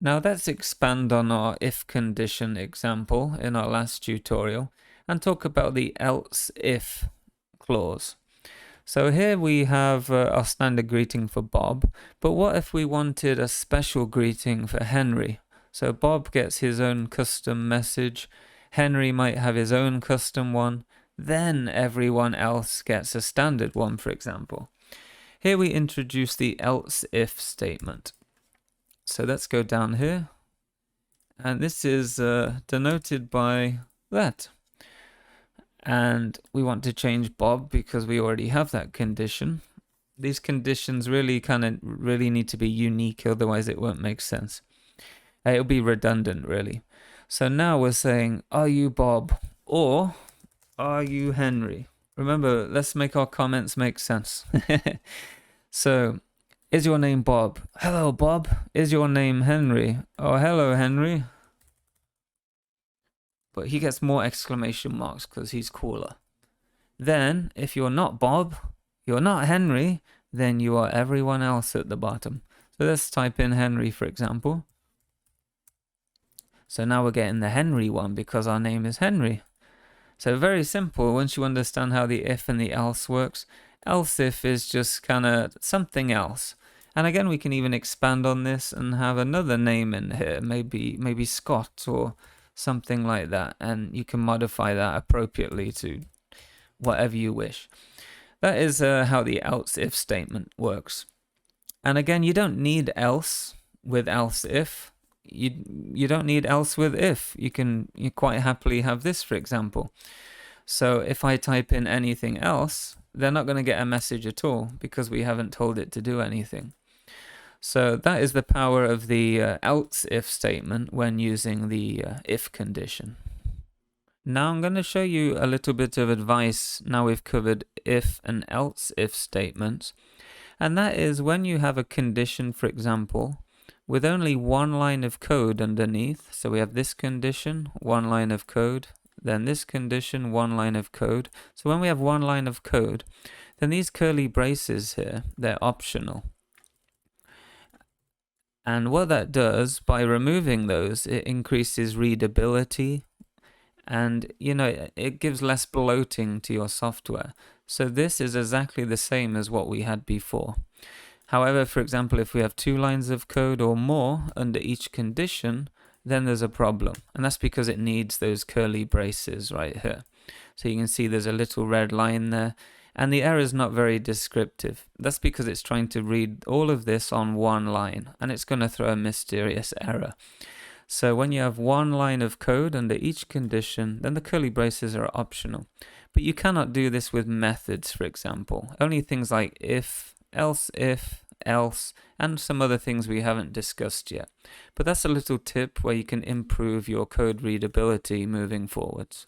Now let's expand on our if condition example in our last tutorial and talk about the else if clause. So here we have our standard greeting for Bob, but what if we wanted a special greeting for Henry? So Bob gets his own custom message, Henry might have his own custom one, then everyone else gets a standard one, for example. Here we introduce the else if statement. So let's go down here, and this is denoted by that. And we want to change Bob because we already have that condition. These conditions really need to be unique, otherwise it won't make sense. It'll be redundant, really. So now we're saying, are you Bob or are you Henry? Remember, let's make our comments make sense. So, is your name Bob? Hello, Bob. Is your name Henry? Oh, hello, Henry. But he gets more exclamation marks because he's cooler. Then, if you're not Bob, you're not Henry, then you are everyone else at the bottom. So let's type in Henry, for example. So now we're getting the Henry one because our name is Henry. So very simple once you understand how the if and the else works. Else if is just kind of something else. And again, we can even expand on this and have another name in here, maybe Scott or something like that. And you can modify that appropriately to whatever you wish. That is how the else if statement works. And again, you don't need else with else if. You don't need else with if. You quite happily have this, for example. So if I type in anything else, they're not going to get a message at all because we haven't told it to do anything. So that is the power of the else if statement when using the if condition. Now I'm going to show you a little bit of advice now we've covered if and else if statements. And that is when you have a condition, for example, with only one line of code underneath. So we have this condition, one line of code, then this condition, one line of code. So when we have one line of code, then these curly braces here, they're optional. And what that does, by removing those, it increases readability and, it gives less bloating to your software. So this is exactly the same as what we had before. However, for example, if we have 2 lines of code or more under each condition, then there's a problem. And that's because it needs those curly braces right here. So you can see there's a little red line there. And the error is not very descriptive. That's because it's trying to read all of this on one line. And it's going to throw a mysterious error. So when you have one line of code under each condition, then the curly braces are optional. But you cannot do this with methods, for example. Only things like if, else, and some other things we haven't discussed yet. But that's a little tip where you can improve your code readability moving forwards.